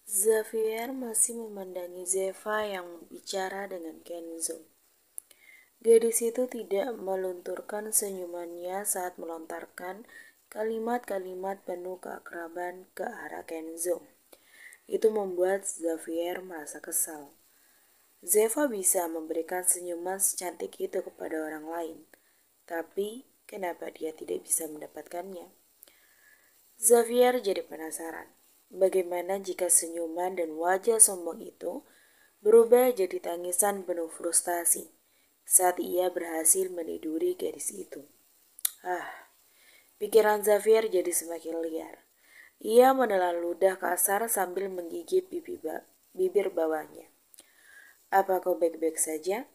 Xavier masih memandangi Zeva yang bicara dengan Kenzo. Gadis itu tidak melunturkan senyumannya saat melontarkan kalimat-kalimat penuh keakraban ke arah Kenzo. Itu membuat Xavier merasa kesal. Zeva bisa memberikan senyuman secantik itu kepada orang lain, tapi kenapa dia tidak bisa mendapatkannya? Xavier jadi penasaran. Bagaimana jika senyuman dan wajah sombong itu berubah jadi tangisan penuh frustasi saat ia berhasil meniduri gadis itu? Pikiran Xavier jadi semakin liar. Ia menelan ludah kasar sambil menggigit bibir bawahnya. Apa kau baik-baik saja?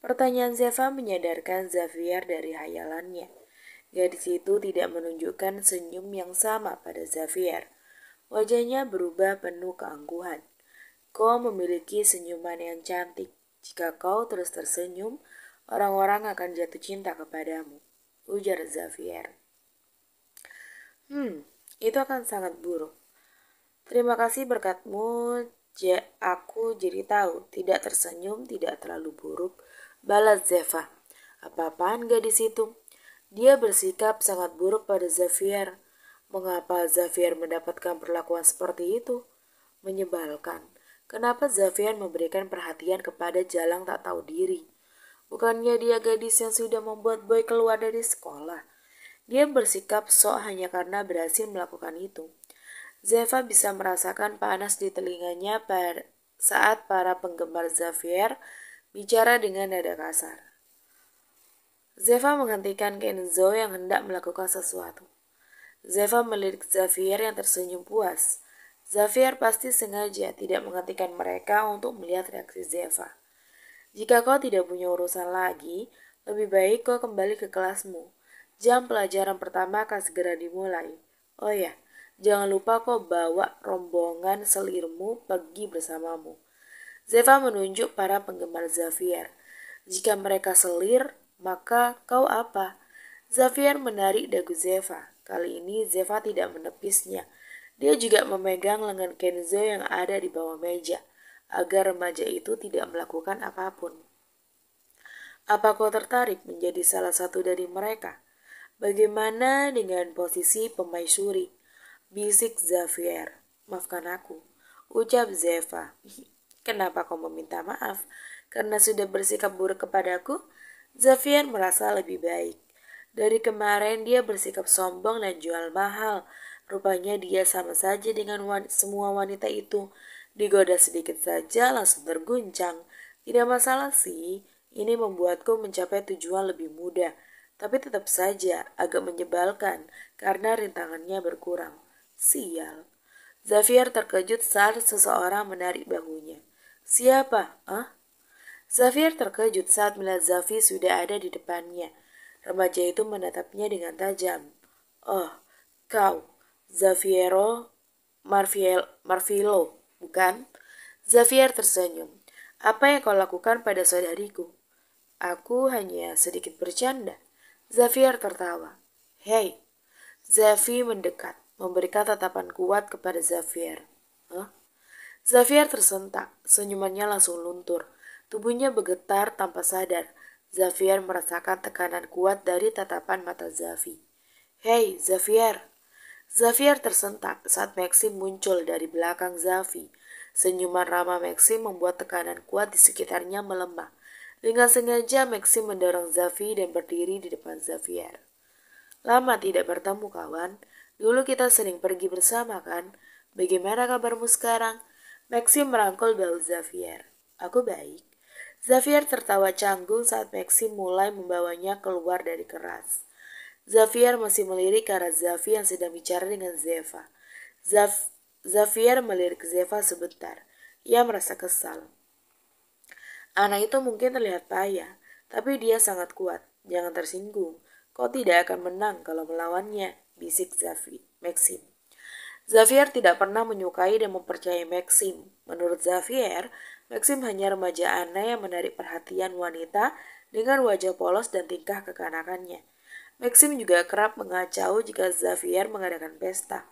Pertanyaan Zeva menyadarkan Xavier dari hayalannya. Gadis itu tidak menunjukkan senyum yang sama pada Xavier. Wajahnya berubah penuh keangkuhan. Kau memiliki senyuman yang cantik. Jika kau terus tersenyum, orang-orang akan jatuh cinta kepadamu, ujar Xavier. Itu akan sangat buruk. Terima kasih berkatmu, aku jadi tahu tidak tersenyum tidak terlalu buruk, balas Zeva. Apa-apaan gadis itu? Dia bersikap sangat buruk pada Xavier. Mengapa Xavier mendapatkan perlakuan seperti itu? Menyebalkan. Kenapa Xavier memberikan perhatian kepada Jalang tak tahu diri? Bukannya dia gadis yang sudah membuat Boy keluar dari sekolah? Dia bersikap sok hanya karena berhasil melakukan itu. Zeva bisa merasakan panas di telinganya saat para penggemar Xavier bicara dengan nada kasar. Zeva menghentikan Kenzo yang hendak melakukan sesuatu. Zeva melirik Xavier yang tersenyum puas. Xavier pasti sengaja tidak menghentikan mereka untuk melihat reaksi Zeva. Jika kau tidak punya urusan lagi, lebih baik kau kembali ke kelasmu. Jam pelajaran pertama akan segera dimulai. Oh ya, jangan lupa kau bawa rombongan selirmu pergi bersamamu. Zeva menunjuk para penggemar Xavier. Jika mereka selir, maka kau apa? Xavier menarik dagu Zeva. Kali ini Zeva tidak menepisnya. Dia juga memegang lengan Kenzo yang ada di bawah meja, agar remaja itu tidak melakukan apapun. Apa kau tertarik menjadi salah satu dari mereka? Bagaimana dengan posisi pemaisuri? Bisik Xavier. Maafkan aku, ucap Zeva. Kenapa kau meminta maaf? Karena sudah bersikap buruk kepadaku? Xavier merasa lebih baik. Dari kemarin dia bersikap sombong dan jual mahal. Rupanya dia sama saja dengan semua wanita itu. Digoda sedikit saja langsung terguncang. Tidak masalah sih, ini membuatku mencapai tujuan lebih mudah. Tapi tetap saja agak menyebalkan karena rintangannya berkurang. Sial. Xavier terkejut saat seseorang menarik bahunya. Siapa? Xavier terkejut saat melihat Zafi sudah ada di depannya. Remaja itu menatapnya dengan tajam. Oh, kau, Xaviero Marvilo, bukan? Xavier tersenyum. Apa yang kau lakukan pada saudariku? Aku hanya sedikit bercanda. Xavier tertawa. Hei, Zafi mendekat, memberikan tatapan kuat kepada Xavier. Xavier tersentak, senyumannya langsung luntur. Tubuhnya bergetar tanpa sadar. Xavier merasakan tekanan kuat dari tatapan mata Zafi. Hei, Xavier. Xavier tersentak saat Maxim muncul dari belakang Zafi. Senyuman ramah Maxim membuat tekanan kuat di sekitarnya melemah. Dengan sengaja Maxim mendorong Zafi dan berdiri di depan Xavier. Lama tidak bertemu kawan. Dulu kita sering pergi bersama kan? Bagaimana kabarmu sekarang? Maxim merangkul bahu Xavier. Aku baik. Xavier tertawa canggung saat Maxim mulai membawanya keluar dari kelas. Xavier masih melirik ke arah Zafi yang sedang bicara dengan Zeva. Xavier melirik Zeva sebentar. Ia merasa kesal. Anak itu mungkin terlihat payah, tapi dia sangat kuat. Jangan tersinggung. Kau tidak akan menang kalau melawannya, bisik Maxim. Xavier tidak pernah menyukai dan mempercayai Maxim. Menurut Xavier, Maxim hanya remaja aneh yang menarik perhatian wanita dengan wajah polos dan tingkah kekanakannya. Maxim juga kerap mengacau jika Xavier mengadakan pesta.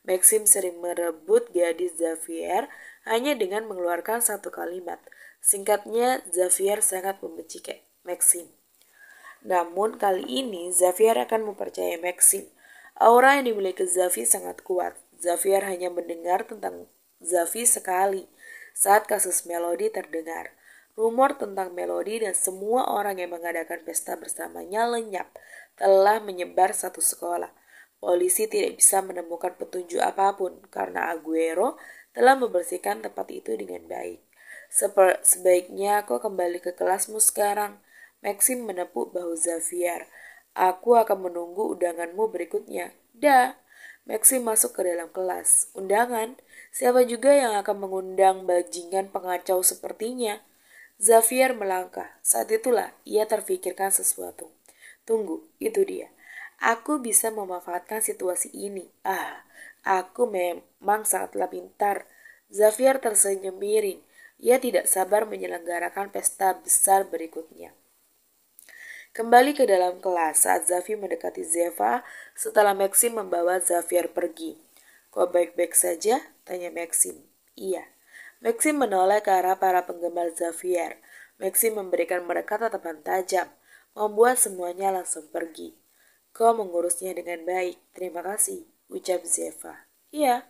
Maxim sering merebut gadis Xavier hanya dengan mengeluarkan satu kalimat. Singkatnya, Xavier sangat membenci Maxim. Namun kali ini Xavier akan mempercayai Maxim. Aura yang dimiliki Xavi sangat kuat. Xavier hanya mendengar tentang Xavi sekali saat kasus Melody terdengar. Rumor tentang Melody dan semua orang yang mengadakan pesta bersamanya lenyap telah menyebar satu sekolah. Polisi tidak bisa menemukan petunjuk apapun karena Aguero telah membersihkan tempat itu dengan baik. Sebaiknya kau kembali ke kelasmu sekarang. Maxim menepuk bahu Xavier. Aku akan menunggu undanganmu berikutnya. Dah. Maxim masuk ke dalam kelas. Undangan? Siapa juga yang akan mengundang bajingan pengacau sepertinya? Xavier melangkah. Saat itulah ia terfikirkan sesuatu. Tunggu, itu dia. Aku bisa memanfaatkan situasi ini. Aku memang sangatlah pintar. Xavier tersenyum miring. Ia tidak sabar menyelenggarakan pesta besar berikutnya. Kembali ke dalam kelas saat Xavi mendekati Zeva setelah Maxim membawa Xavier pergi. Kau baik-baik saja? Tanya Maxim. Iya. Maxim menoleh ke arah para penggemar Xavier. Maxim memberikan mereka tatapan tajam, membuat semuanya langsung pergi. Kau mengurusnya dengan baik, terima kasih, ucap Zeva. Iya.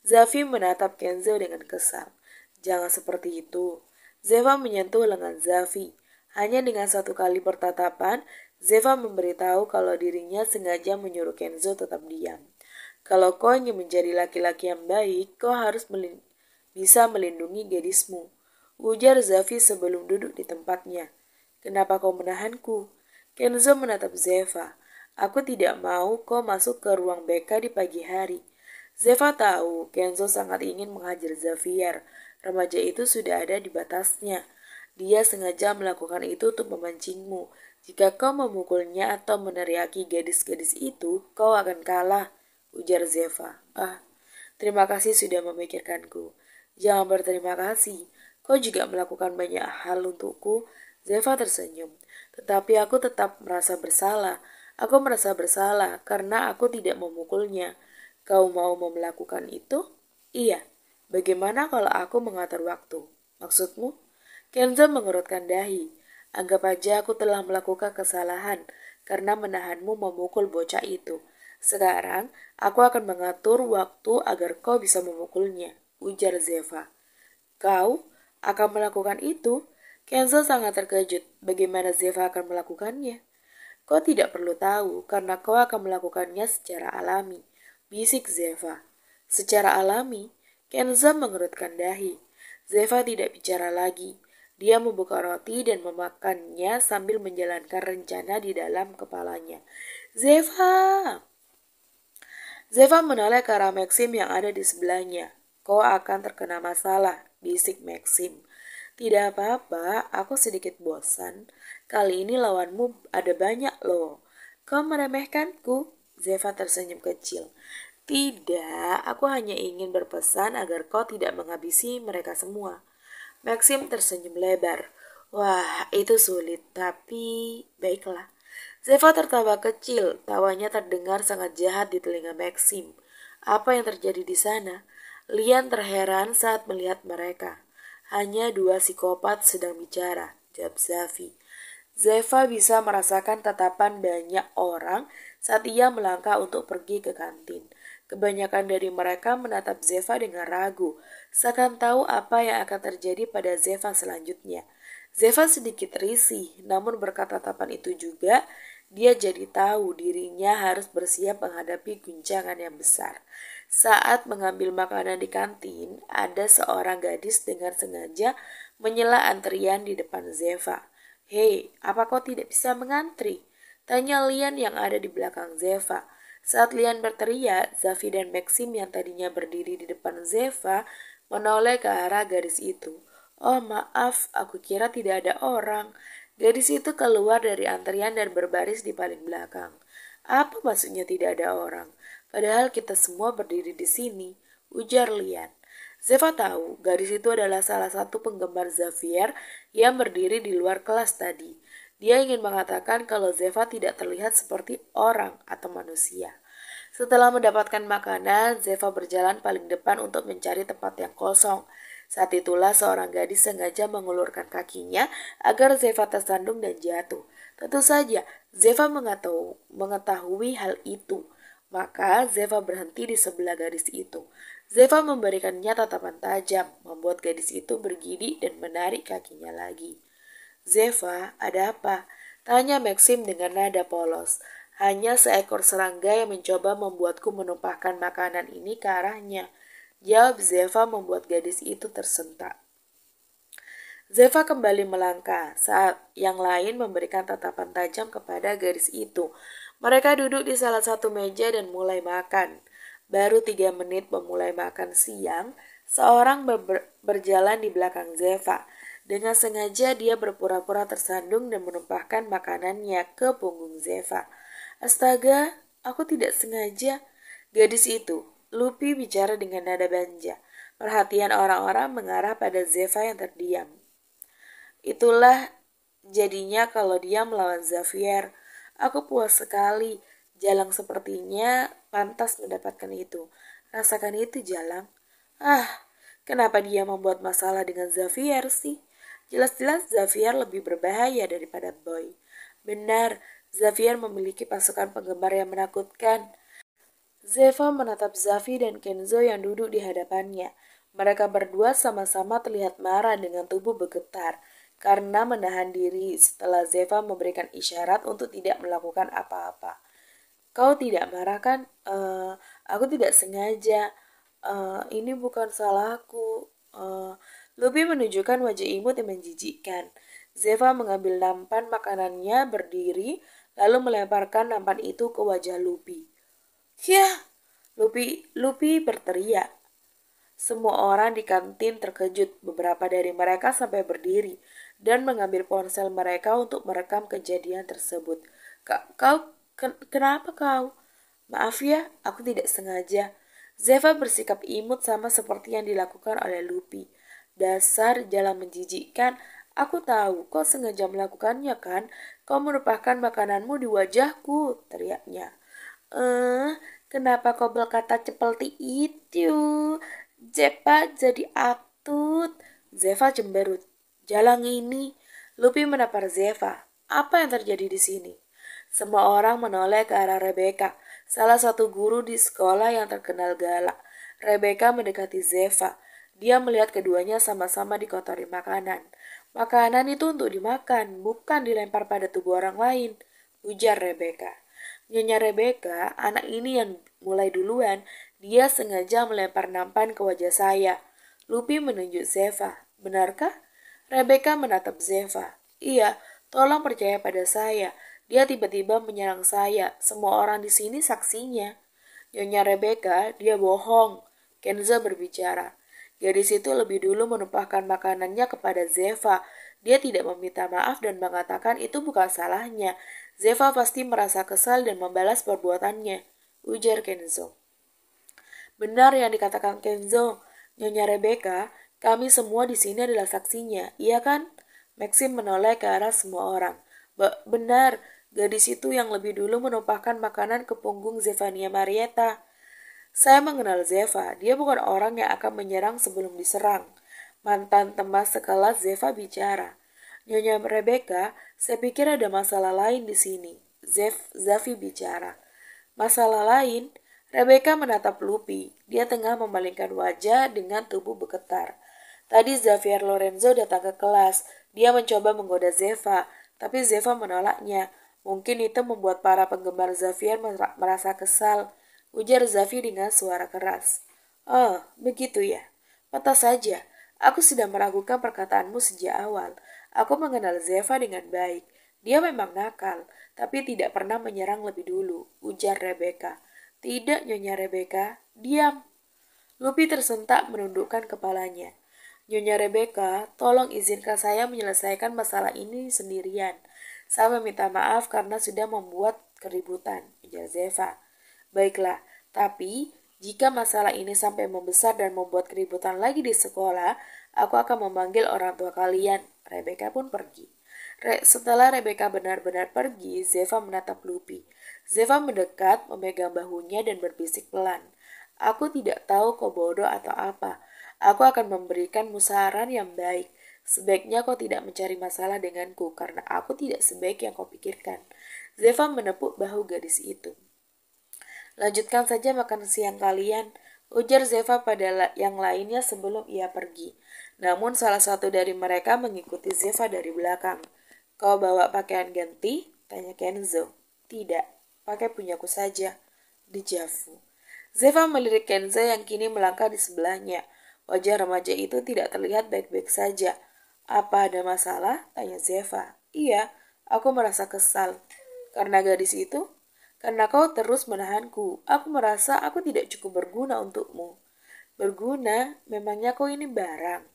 Xavi menatap Kenzo dengan kesal. Jangan seperti itu. Zeva menyentuh lengan Xavi. Hanya dengan satu kali bertatapan, Zeva memberitahu kalau dirinya sengaja menyuruh Kenzo tetap diam. Kalau kau ingin menjadi laki-laki yang baik, kau harus bisa melindungi gadismu, ujar Xavi sebelum duduk di tempatnya. Kenapa kau menahanku? Kenzo menatap Zeva. Aku tidak mau kau masuk ke ruang BK di pagi hari. Zeva tahu Kenzo sangat ingin menghajar Xavier. Remaja itu sudah ada di batasnya. Dia sengaja melakukan itu untuk memancingmu. Jika kau memukulnya atau meneriaki gadis-gadis itu, kau akan kalah, ujar Zeva. Terima kasih sudah memikirkanku. Jangan berterima kasih. Kau juga melakukan banyak hal untukku. Zeva tersenyum. Tetapi aku tetap merasa bersalah. Aku merasa bersalah karena aku tidak memukulnya. Kau mau melakukan itu? Iya. Bagaimana kalau aku mengatur waktu? Maksudmu? Kenzo mengerutkan dahi. Anggap aja aku telah melakukan kesalahan karena menahanmu memukul bocah itu. Sekarang, aku akan mengatur waktu agar kau bisa memukulnya, ujar Zeva. Kau akan melakukan itu? Kenzo sangat terkejut. Bagaimana Zeva akan melakukannya? Kau tidak perlu tahu karena kau akan melakukannya secara alami, bisik Zeva. Secara alami? Kenzo mengerutkan dahi. Zeva tidak bicara lagi. Dia membuka roti dan memakannya sambil menjalankan rencana di dalam kepalanya. Zeva! Zeva menoleh ke arah Maxim yang ada di sebelahnya. Kau akan terkena masalah, bisik Maxim. Tidak apa-apa, aku sedikit bosan. Kali ini lawanmu ada banyak loh. Kau meremehkanku? Zeva tersenyum kecil. Tidak, aku hanya ingin berpesan agar kau tidak menghabisi mereka semua. Maxim tersenyum lebar. Wah, itu sulit, tapi baiklah. Zeva tertawa kecil, tawanya terdengar sangat jahat di telinga Maxim. Apa yang terjadi di sana? Lian terheran saat melihat mereka. Hanya dua psikopat sedang bicara, jawab Xavi. Zeva bisa merasakan tatapan banyak orang saat ia melangkah untuk pergi ke kantin. Kebanyakan dari mereka menatap Zeva dengan ragu, seakan tahu apa yang akan terjadi pada Zeva selanjutnya. Zeva sedikit risih, namun berkat tatapan itu juga, dia jadi tahu dirinya harus bersiap menghadapi guncangan yang besar. Saat mengambil makanan di kantin, ada seorang gadis dengan sengaja menyela antrian di depan Zeva. Hei, apa kau tidak bisa mengantri? Tanya Lian yang ada di belakang Zeva. Saat Lian berteriak, Xavi dan Maxim yang tadinya berdiri di depan Zeva menoleh ke arah gadis itu. Oh maaf, aku kira tidak ada orang. Gadis itu keluar dari antrian dan berbaris di paling belakang. Apa maksudnya tidak ada orang? Padahal kita semua berdiri di sini, ujar Lian. Zeva tahu gadis itu adalah salah satu penggemar Xavier yang berdiri di luar kelas tadi. Dia ingin mengatakan kalau Zeva tidak terlihat seperti orang atau manusia. Setelah mendapatkan makanan, Zeva berjalan paling depan untuk mencari tempat yang kosong. Saat itulah seorang gadis sengaja mengulurkan kakinya agar Zeva tersandung dan jatuh. Tentu saja, Zeva mengetahui hal itu. Maka Zeva berhenti di sebelah gadis itu. Zeva memberikannya tatapan tajam, membuat gadis itu bergidik dan menarik kakinya lagi. Zeva, ada apa? Tanya Maxim dengan nada polos. Hanya seekor serangga yang mencoba membuatku menumpahkan makanan ini ke arahnya. Jawab Zeva membuat gadis itu tersentak. Zeva kembali melangkah saat yang lain memberikan tatapan tajam kepada gadis itu. Mereka duduk di salah satu meja dan mulai makan. Baru 3 menit memulai makan siang, seorang berjalan di belakang Zeva. Dengan sengaja dia berpura-pura tersandung dan menumpahkan makanannya ke punggung Zeva. Astaga, aku tidak sengaja. Gadis itu, Lupi bicara dengan nada banja. Perhatian orang-orang mengarah pada Zeva yang terdiam. Itulah jadinya kalau dia melawan Xavier. Aku puas sekali. Jalang sepertinya pantas mendapatkan itu. Rasakan itu, Jalang. Ah, kenapa dia membuat masalah dengan Xavier sih? Jelas-jelas Xavier lebih berbahaya daripada Boy. Benar, Xavier memiliki pasukan penggemar yang menakutkan. Zeva menatap Zafi dan Kenzo yang duduk di hadapannya. Mereka berdua sama-sama terlihat marah dengan tubuh bergetar karena menahan diri setelah Zeva memberikan isyarat untuk tidak melakukan apa-apa. Kau tidak marah kan? Aku tidak sengaja. Ini bukan salahku. Lupi menunjukkan wajah imut yang menjijikkan. Zeva mengambil nampan makanannya berdiri, lalu melemparkan nampan itu ke wajah Lupi. Yah, Lupi berteriak. Semua orang di kantin terkejut. Beberapa dari mereka sampai berdiri dan mengambil ponsel mereka untuk merekam kejadian tersebut. Kenapa kau? Maaf ya, aku tidak sengaja. Zeva bersikap imut sama seperti yang dilakukan oleh Lupi. Dasar jalan menjijikkan. Aku tahu kau sengaja melakukannya kan? Kau menumpahkan makananmu di wajahku, teriaknya. Kenapa kau berkata seperti itu? Zeva jadi atut. Zeva cemberut. Jalang ini. Lupi menapar Zeva. Apa yang terjadi di sini? Semua orang menoleh ke arah Rebecca, salah satu guru di sekolah yang terkenal galak. Rebecca mendekati Zeva. Dia melihat keduanya sama-sama dikotori makanan. Makanan itu untuk dimakan, bukan dilempar pada tubuh orang lain, ujar Rebecca. Nyonya Rebecca, anak ini yang mulai duluan, dia sengaja melempar nampan ke wajah saya. Lupi menunjuk Zeva. Benarkah? Rebecca menatap Zeva. Iya, tolong percaya pada saya. Dia tiba-tiba menyerang saya. Semua orang di sini saksinya. Nyonya Rebecca, dia bohong. Kenzo berbicara. Gadis itu lebih dulu menumpahkan makanannya kepada Zeva. Dia tidak meminta maaf dan mengatakan itu bukan salahnya. Zeva pasti merasa kesal dan membalas perbuatannya, ujar Kenzo. Benar yang dikatakan Kenzo. Nyonya Rebecca, kami semua di sini adalah saksinya, iya kan? Maxim menoleh ke arah semua orang. Benar, gadis itu yang lebih dulu menumpahkan makanan ke punggung Zevania Marietta. Saya mengenal Zeva, dia bukan orang yang akan menyerang sebelum diserang. Mantan teman sekelas Zeva bicara. Nyonya Rebecca, saya pikir ada masalah lain di sini. Zafi bicara. Masalah lain? Rebecca menatap Lupi. Dia tengah memalingkan wajah dengan tubuh bergetar. Tadi Xavier Lorenzo datang ke kelas. Dia mencoba menggoda Zeva, tapi Zeva menolaknya. Mungkin itu membuat para penggemar Xavier merasa kesal, ujar Zafi dengan suara keras. Oh, begitu ya. Pantas saja. Aku sudah meragukan perkataanmu sejak awal. Aku mengenal Zeva dengan baik. Dia memang nakal, tapi tidak pernah menyerang lebih dulu, ujar Rebecca. Tidak, Nyonya Rebecca. Diam. Lupi tersentak menundukkan kepalanya. Nyonya Rebecca, tolong izinkan saya menyelesaikan masalah ini sendirian. Saya meminta maaf karena sudah membuat keributan, ujar Zeva. Baiklah, tapi jika masalah ini sampai membesar dan membuat keributan lagi di sekolah, aku akan memanggil orang tua kalian. Rebecca pun pergi. Setelah Rebecca benar-benar pergi, Zeva menatap Lupi. Zeva mendekat, memegang bahunya dan berbisik pelan. Aku tidak tahu kau bodoh atau apa. Aku akan memberikanmu saran yang baik. Sebaiknya kau tidak mencari masalah denganku karena aku tidak sebaik yang kau pikirkan. Zeva menepuk bahu gadis itu. Lanjutkan saja makan siang kalian, ujar Zeva pada yang lainnya sebelum ia pergi. Namun salah satu dari mereka mengikuti Zeva dari belakang. Kau bawa pakaian ganti? Tanya Kenzo. Tidak, pakai punyaku saja. Dejavu. Zeva melirik Kenzo yang kini melangkah di sebelahnya. Wajah remaja itu tidak terlihat baik-baik saja. Apa ada masalah? Tanya Zeva. Iya, aku merasa kesal. Karena gadis itu? Karena kau terus menahanku. Aku merasa aku tidak cukup berguna untukmu. Berguna? Memangnya kau ini barang?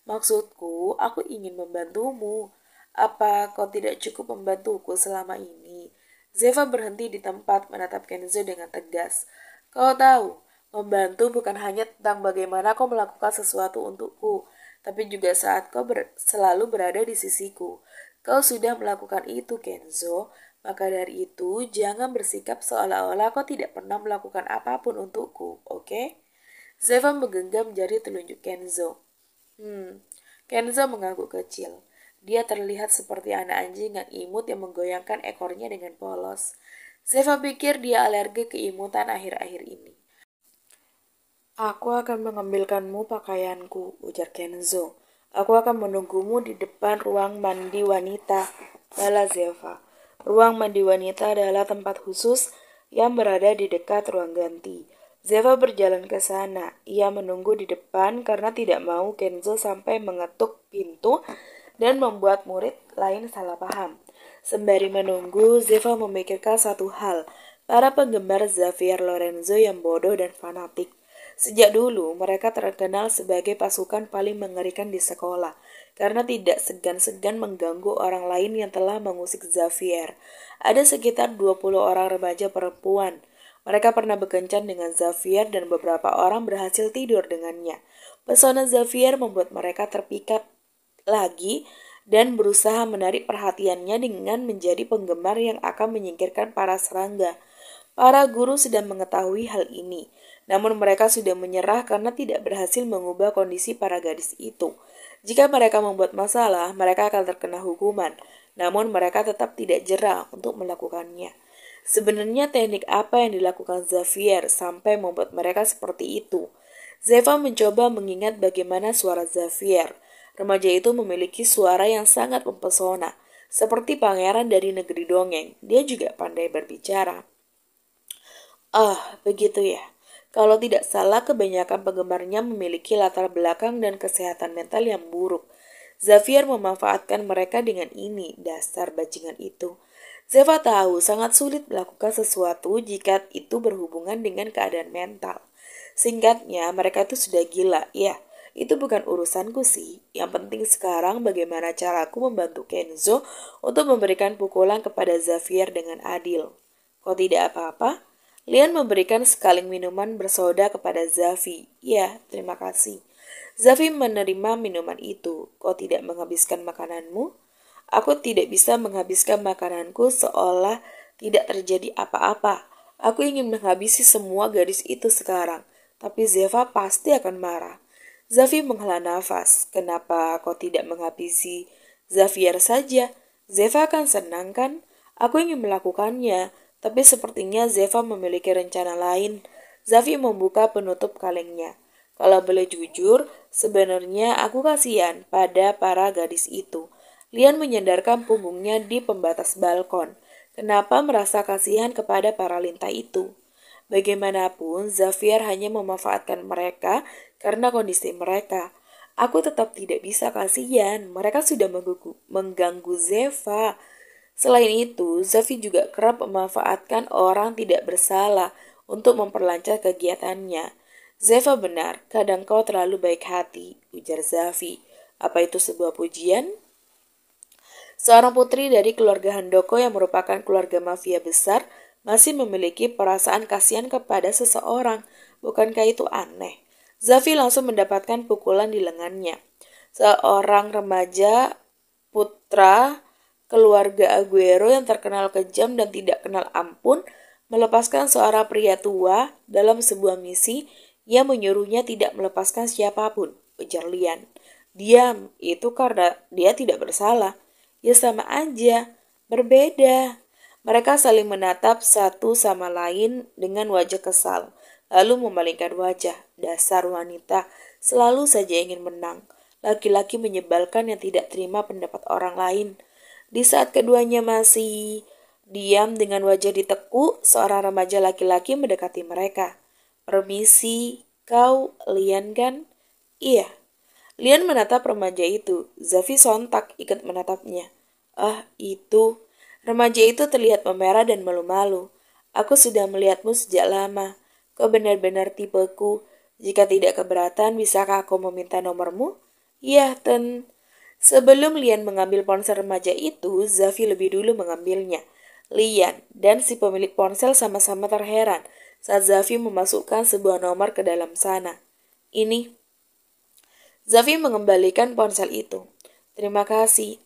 Maksudku, aku ingin membantumu. Apa kau tidak cukup membantuku selama ini? Zeva berhenti di tempat menatap Kenzo dengan tegas. Kau tahu, membantu bukan hanya tentang bagaimana kau melakukan sesuatu untukku, tapi juga saat kau selalu berada di sisiku. Kau sudah melakukan itu, Kenzo. Maka dari itu, jangan bersikap seolah-olah kau tidak pernah melakukan apapun untukku, oke? Zeva menggenggam jari telunjuk Kenzo. Kenzo mengangguk kecil. Dia terlihat seperti anak anjing yang imut yang menggoyangkan ekornya dengan polos. Zeva pikir dia alergi keimutan akhir-akhir ini. Aku akan mengambilkanmu pakaianku, ujar Kenzo. Aku akan menunggumu di depan ruang mandi wanita, bala Zeva. Ruang mandi wanita adalah tempat khusus yang berada di dekat ruang ganti. Zeva berjalan ke sana. Ia menunggu di depan karena tidak mau Kenzo sampai mengetuk pintu dan membuat murid lain salah paham. Sembari menunggu, Zeva memikirkan satu hal. Para penggemar Xavier Lorenzo yang bodoh dan fanatik. Sejak dulu, mereka terkenal sebagai pasukan paling mengerikan di sekolah karena tidak segan-segan mengganggu orang lain yang telah mengusik Xavier. Ada sekitar 20 orang remaja perempuan. Mereka pernah berkencan dengan Xavier dan beberapa orang berhasil tidur dengannya. Pesona Xavier membuat mereka terpikat lagi dan berusaha menarik perhatiannya dengan menjadi penggemar yang akan menyingkirkan para serangga. Para guru sudah mengetahui hal ini, namun mereka sudah menyerah karena tidak berhasil mengubah kondisi para gadis itu. Jika mereka membuat masalah, mereka akan terkena hukuman, namun mereka tetap tidak jera untuk melakukannya. Sebenarnya teknik apa yang dilakukan Xavier sampai membuat mereka seperti itu? Zeva mencoba mengingat bagaimana suara Xavier. Remaja itu memiliki suara yang sangat mempesona, seperti pangeran dari negeri dongeng. Dia juga pandai berbicara. Begitu ya. Kalau tidak salah, kebanyakan penggemarnya memiliki latar belakang dan kesehatan mental yang buruk. Xavier memanfaatkan mereka dengan ini, dasar bajingan itu. Zeva tahu sangat sulit melakukan sesuatu jika itu berhubungan dengan keadaan mental. Singkatnya, mereka itu sudah gila. Ya, itu bukan urusanku sih. Yang penting sekarang bagaimana caraku membantu Kenzo untuk memberikan pukulan kepada Xavier dengan adil. Kau tidak apa-apa? Lian memberikan sekaling minuman bersoda kepada Zafi. Ya, terima kasih. Zafi menerima minuman itu. Kau tidak menghabiskan makananmu? Aku tidak bisa menghabiskan makananku seolah tidak terjadi apa-apa. Aku ingin menghabisi semua gadis itu sekarang. Tapi Zeva pasti akan marah. Zafi menghela nafas. Kenapa kau tidak menghabisi Xavier saja? Zeva akan senang kan? Aku ingin melakukannya. Tapi sepertinya Zeva memiliki rencana lain. Zafi membuka penutup kalengnya. Kalau boleh jujur, sebenarnya aku kasihan pada para gadis itu. Lian menyandarkan punggungnya di pembatas balkon. Kenapa merasa kasihan kepada para lintah itu? Bagaimanapun, Xavier hanya memanfaatkan mereka karena kondisi mereka. Aku tetap tidak bisa kasihan. Mereka sudah mengganggu Zeva. Selain itu, Zafi juga kerap memanfaatkan orang tidak bersalah untuk memperlancar kegiatannya. Zeva benar, kadang kau terlalu baik hati, ujar Zafi. Apa itu sebuah pujian? Seorang putri dari keluarga Handoko yang merupakan keluarga mafia besar masih memiliki perasaan kasihan kepada seseorang. Bukankah itu aneh? Zafi langsung mendapatkan pukulan di lengannya. Seorang remaja putra Keluarga Aguero yang terkenal kejam dan tidak kenal ampun melepaskan seorang pria tua dalam sebuah misi yang menyuruhnya tidak melepaskan siapapun, ujar Lian. Diam, itu karena dia tidak bersalah. Ya sama aja, berbeda. Mereka saling menatap satu sama lain dengan wajah kesal, lalu memalingkan wajah. Dasar wanita, selalu saja ingin menang. Laki-laki menyebalkan yang tidak terima pendapat orang lain. Di saat keduanya masih diam dengan wajah ditekuk, seorang remaja laki-laki mendekati mereka. Permisi, kau Lian kan? Iya. Lian menatap remaja itu. Zafi sontak ikut menatapnya. Ah, itu. Remaja itu terlihat memerah dan malu-malu. Aku sudah melihatmu sejak lama. Kau benar-benar tipeku. Jika tidak keberatan, bisakah aku meminta nomormu? Iya, Sebelum Lian mengambil ponsel remaja itu, Zafi lebih dulu mengambilnya. Lian dan si pemilik ponsel sama-sama terheran saat Zafi memasukkan sebuah nomor ke dalam sana. Ini. Zafi mengembalikan ponsel itu. Terima kasih.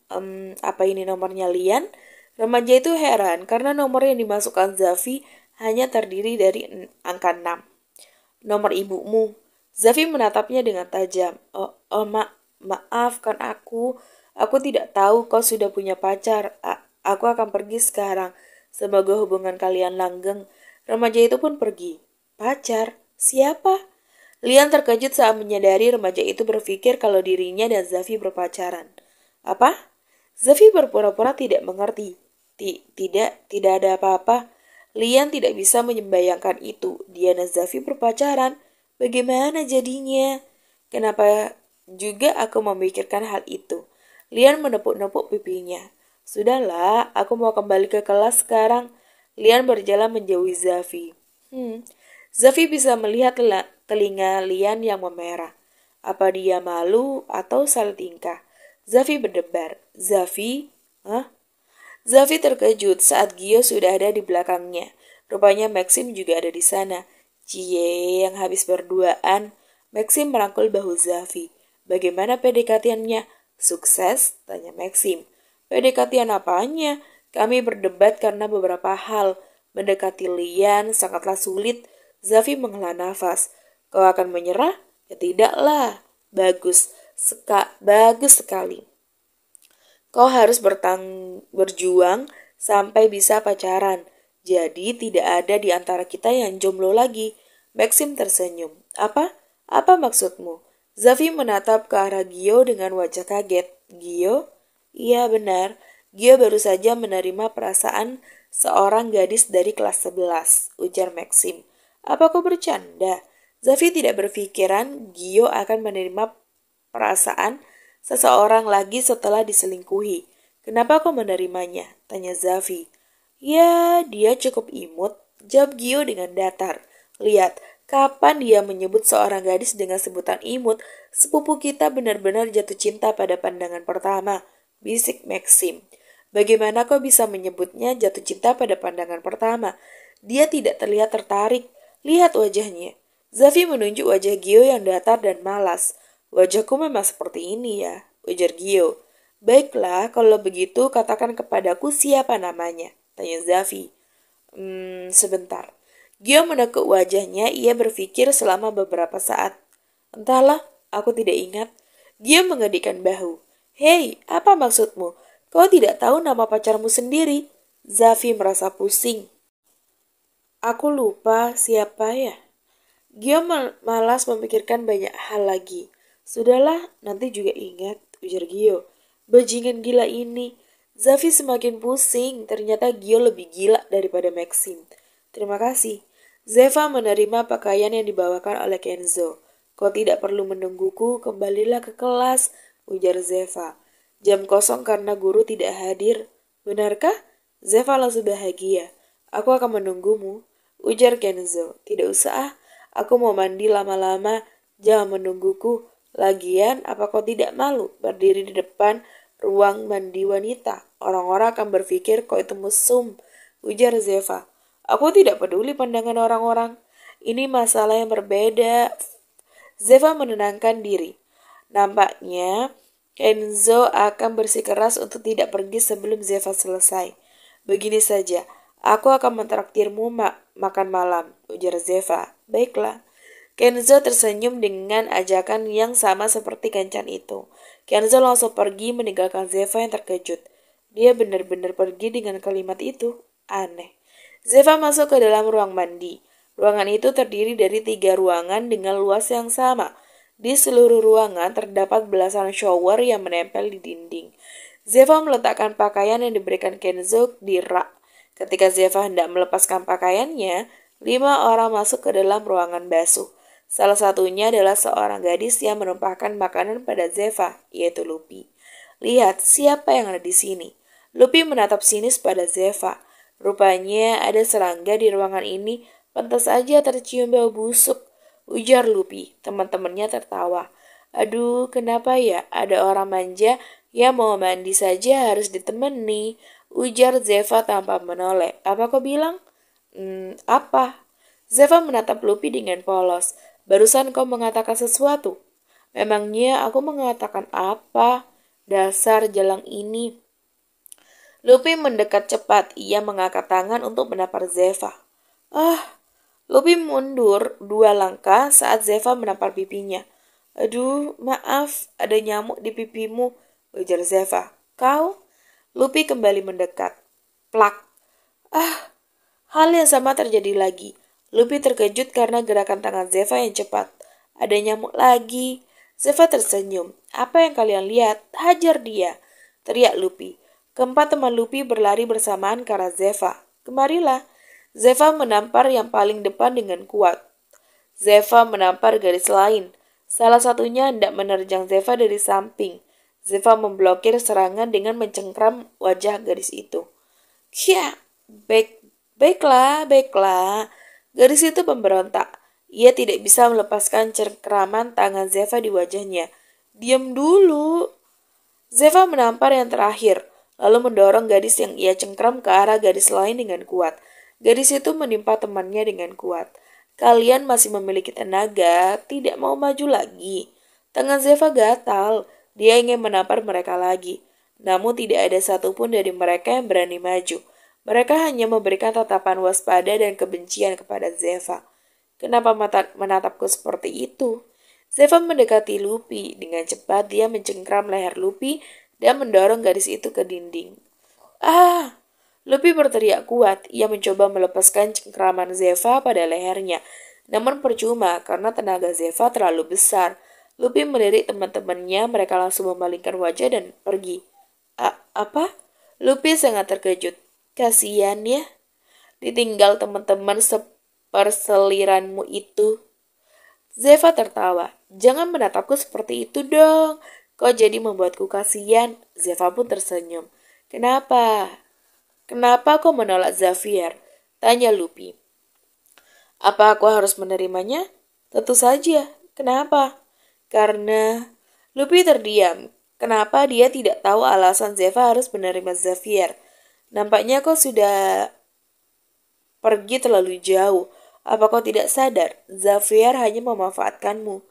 Apa ini nomornya Lian? Remaja itu heran karena nomor yang dimasukkan Zafi hanya terdiri dari angka 6. Nomor ibumu. Zafi menatapnya dengan tajam. Maafkan aku. Aku tidak tahu kau sudah punya pacar. Aku akan pergi sekarang. Semoga hubungan kalian langgeng. Remaja itu pun pergi. Pacar? Siapa? Lian terkejut saat menyadari remaja itu berpikir kalau dirinya dan Zafi berpacaran. Apa? Zafi berpura-pura tidak mengerti. Tidak ada apa-apa. Lian tidak bisa membayangkan itu. Dia dan Zafi berpacaran. Bagaimana jadinya? Kenapa juga aku memikirkan hal itu? Lian menepuk-nepuk pipinya. Sudahlah, aku mau kembali ke kelas sekarang. Lian berjalan menjauhi Zafi. Zafi bisa melihat telinga Lian yang memerah. Apa dia malu atau salah tingkah? Zafi berdebar. Zafi? Hah? Zafi terkejut saat Gio sudah ada di belakangnya. Rupanya Maxim juga ada di sana. Cie, yang habis berduaan. Maxim merangkul bahu Zafi. Bagaimana PDKT-nya? Sukses? Tanya Maxim. PDKT apanya? Kami berdebat karena beberapa hal. Mendekati Lian sangatlah sulit. Zafi menghela nafas. Kau akan menyerah? Ya tidaklah. Bagus sekali. Kau harus berjuang sampai bisa pacaran. Jadi tidak ada di antara kita yang jomblo lagi. Maxim tersenyum. Apa? Apa maksudmu? Zafi menatap ke arah Gio dengan wajah kaget. Gio? Iya benar. Gio baru saja menerima perasaan seorang gadis dari kelas 11, ujar Maxim. Apa kau bercanda? Zafi tidak berpikiran Gio akan menerima perasaan seseorang lagi setelah diselingkuhi. Kenapa kau menerimanya? Tanya Zafi. Ya, dia cukup imut, jawab Gio dengan datar. Lihat, kapan dia menyebut seorang gadis dengan sebutan imut? Sepupu kita benar-benar jatuh cinta pada pandangan pertama, bisik Maxim. Bagaimana kau bisa menyebutnya jatuh cinta pada pandangan pertama? Dia tidak terlihat tertarik. Lihat wajahnya. Zafi menunjuk wajah Gio yang datar dan malas. Wajahku memang seperti ini ya, ujar Gio. Baiklah, kalau begitu katakan kepadaku siapa namanya, tanya Zafi. Sebentar. Gio menekuk wajahnya, ia berpikir selama beberapa saat. Entahlah, aku tidak ingat. Gio mengedikkan bahu. Hei, apa maksudmu? Kau tidak tahu nama pacarmu sendiri? Zafi merasa pusing. Aku lupa siapa ya. Gio malas memikirkan banyak hal lagi. Sudahlah, nanti juga ingat, ujar Gio. Bajingan gila ini. Zafi semakin pusing, ternyata Gio lebih gila daripada Maxim. Terima kasih. Zeva menerima pakaian yang dibawakan oleh Kenzo. Kau tidak perlu menungguku, kembalilah ke kelas, ujar Zeva. Jam kosong karena guru tidak hadir. Benarkah? Zeva langsung bahagia. Aku akan menunggumu, ujar Kenzo. Tidak usah, aku mau mandi lama-lama, jangan menungguku. Lagian, apa kau tidak malu berdiri di depan ruang mandi wanita? Orang-orang akan berpikir kau itu mesum, ujar Zeva. Aku tidak peduli pandangan orang-orang. Ini masalah yang berbeda. Zeva menenangkan diri. Nampaknya Kenzo akan bersikeras untuk tidak pergi sebelum Zeva selesai. Begini saja, aku akan mentraktirmu makan malam, ujar Zeva. Baiklah. Kenzo tersenyum dengan ajakan yang sama seperti kencan itu. Kenzo langsung pergi meninggalkan Zeva yang terkejut. Dia benar-benar pergi dengan kalimat itu. Aneh. Zeva masuk ke dalam ruang mandi. Ruangan itu terdiri dari 3 ruangan dengan luas yang sama. Di seluruh ruangan terdapat belasan shower yang menempel di dinding. Zeva meletakkan pakaian yang diberikan Kenzo di rak. Ketika Zeva hendak melepaskan pakaiannya, 5 orang masuk ke dalam ruangan basuh. Salah satunya adalah seorang gadis yang menumpahkan makanan pada Zeva, yaitu Lupi. Lihat, siapa yang ada di sini? Lupi menatap sinis pada Zeva. Rupanya ada serangga di ruangan ini, pantas saja tercium bau busuk. Ujar Lupi, teman-temannya tertawa. Aduh, kenapa ya ada orang manja yang mau mandi saja harus ditemani? Ujar Zeva tanpa menoleh. Apa kau bilang? Apa? Zeva menatap Lupi dengan polos. Barusan kau mengatakan sesuatu. Memangnya aku mengatakan apa? Dasar jalang ini. Lupi mendekat cepat. Ia mengangkat tangan untuk menampar Zeva. Lupi mundur 2 langkah saat Zeva menampar pipinya. Aduh, maaf, ada nyamuk di pipimu, ujar Zeva. Kau? Lupi kembali mendekat. Plak. Hal yang sama terjadi lagi. Lupi terkejut karena gerakan tangan Zeva yang cepat. Ada nyamuk lagi. Zeva tersenyum. Apa yang kalian lihat? Hajar dia, teriak Lupi. Keempat teman Lupi berlari bersamaan ke arah Zeva. Kemarilah. Zeva menampar yang paling depan dengan kuat. Zeva menampar garis lain. Salah satunya hendak menerjang Zeva dari samping. Zeva memblokir serangan dengan mencengkram wajah gadis itu. Ya, baiklah. Gadis itu pemberontak. Ia tidak bisa melepaskan cengkraman tangan Zeva di wajahnya. Diam dulu. Zeva menampar yang terakhir, lalu mendorong gadis yang ia cengkram ke arah gadis lain dengan kuat. Gadis itu menimpa temannya dengan kuat. Kalian masih memiliki tenaga, tidak mau maju lagi. Tangan Zeva gatal, dia ingin menampar mereka lagi. Namun tidak ada satupun dari mereka yang berani maju. Mereka hanya memberikan tatapan waspada dan kebencian kepada Zeva. Kenapa menatapku seperti itu? Zeva mendekati Lupi. Dengan cepat dia mencengkram leher Lupi dan mendorong gadis itu ke dinding. Lupi berteriak kuat. Ia mencoba melepaskan cengkraman Zeva pada lehernya. Namun percuma karena tenaga Zeva terlalu besar. Lupi melirik teman-temannya. Mereka langsung memalingkan wajah dan pergi. Apa? Lupi sangat terkejut. Kasian ya. Ditinggal teman-teman seperseliranmu itu. Zeva tertawa. Jangan menatapku seperti itu dong. Kau jadi membuatku kasihan. Zeva pun tersenyum. Kenapa? Kenapa kau menolak Xavier? Tanya Lupi. Apa aku harus menerimanya? Tentu saja. Kenapa? Karena Lupi terdiam. Kenapa dia tidak tahu alasan Zeva harus menerima Xavier? Nampaknya kau sudah pergi terlalu jauh. Apa kau tidak sadar? Xavier hanya memanfaatkanmu.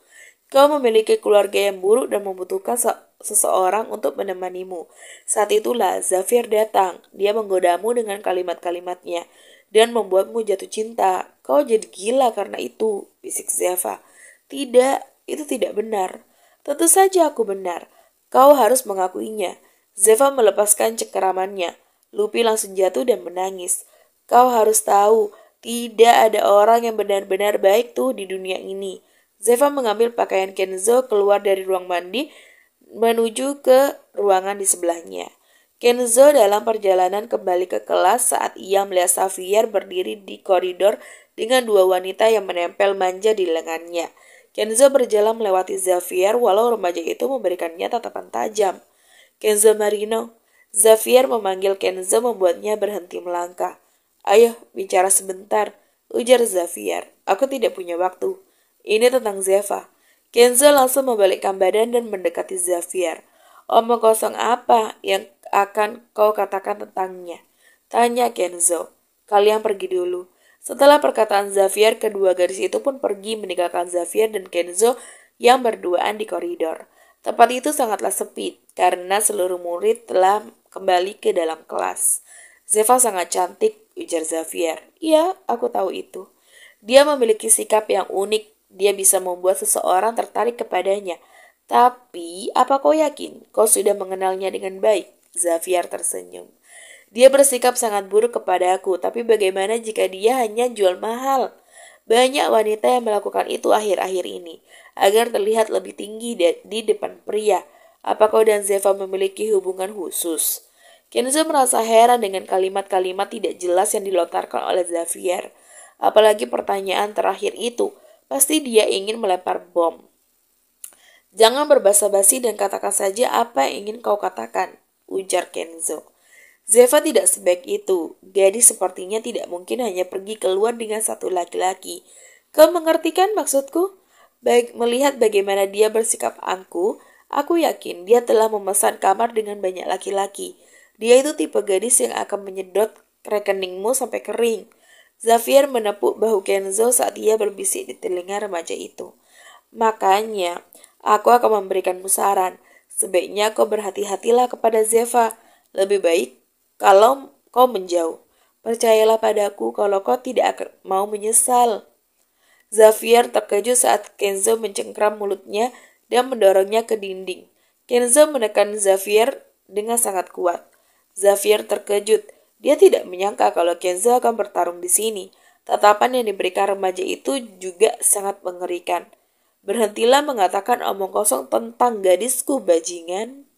Kau memiliki keluarga yang buruk dan membutuhkan seseorang untuk menemanimu. Saat itulah Xavier datang. Dia menggodamu dengan kalimat-kalimatnya dan membuatmu jatuh cinta. Kau jadi gila karena itu, bisik Zeva. Tidak, itu tidak benar. Tentu saja aku benar. Kau harus mengakuinya. Zeva melepaskan cengkeramannya. Lupi langsung jatuh dan menangis. Kau harus tahu, tidak ada orang yang benar-benar baik tuh di dunia ini. Zeva mengambil pakaian Kenzo keluar dari ruang mandi menuju ke ruangan di sebelahnya. Kenzo dalam perjalanan kembali ke kelas saat ia melihat Xavier berdiri di koridor dengan 2 wanita yang menempel manja di lengannya. Kenzo berjalan melewati Xavier walau remaja itu memberikannya tatapan tajam. Kenzo Marino. Xavier memanggil Kenzo membuatnya berhenti melangkah. Ayo, bicara sebentar, ujar Xavier. Aku tidak punya waktu. Ini tentang Zeva. Kenzo langsung membalikkan badan dan mendekati Xavier. Omong kosong apa yang akan kau katakan tentangnya? Tanya Kenzo. Kalian pergi dulu. Setelah perkataan Xavier, kedua gadis itu pun pergi meninggalkan Xavier dan Kenzo yang berduaan di koridor. Tempat itu sangatlah sepi karena seluruh murid telah kembali ke dalam kelas. Zeva sangat cantik, ujar Xavier. Iya, aku tahu itu. Dia memiliki sikap yang unik. Dia bisa membuat seseorang tertarik kepadanya. Tapi, apa kau yakin kau sudah mengenalnya dengan baik? Xavier tersenyum. Dia bersikap sangat buruk kepadaku, tapi bagaimana jika dia hanya jual mahal? Banyak wanita yang melakukan itu akhir-akhir ini, agar terlihat lebih tinggi di depan pria. Apa kau dan Zeva memiliki hubungan khusus? Kenzo merasa heran dengan kalimat-kalimat tidak jelas yang dilontarkan oleh Xavier. Apalagi pertanyaan terakhir itu, pasti dia ingin melempar bom. Jangan berbasa-basi dan katakan saja apa yang ingin kau katakan, ujar Kenzo. Zeva tidak sebaik itu. Gadis sepertinya tidak mungkin hanya pergi keluar dengan satu laki-laki. Kau mengerti kan maksudku? Baik melihat bagaimana dia bersikap angkuh, aku yakin dia telah memesan kamar dengan banyak laki-laki. Dia itu tipe gadis yang akan menyedot rekeningmu sampai kering. Xavier menepuk bahu Kenzo saat dia berbisik di telinga remaja itu. Makanya, aku akan memberikanmu saran. Sebaiknya kau berhati-hatilah kepada Zeva. Lebih baik kalau kau menjauh. Percayalah padaku kalau kau tidak akan mau menyesal. Xavier terkejut saat Kenzo mencengkram mulutnya dan mendorongnya ke dinding. Kenzo menekan Xavier dengan sangat kuat. Xavier terkejut. Dia tidak menyangka kalau Kenzo akan bertarung di sini. Tatapan yang diberikan remaja itu juga sangat mengerikan. Berhentilah mengatakan omong kosong tentang gadisku, bajingan.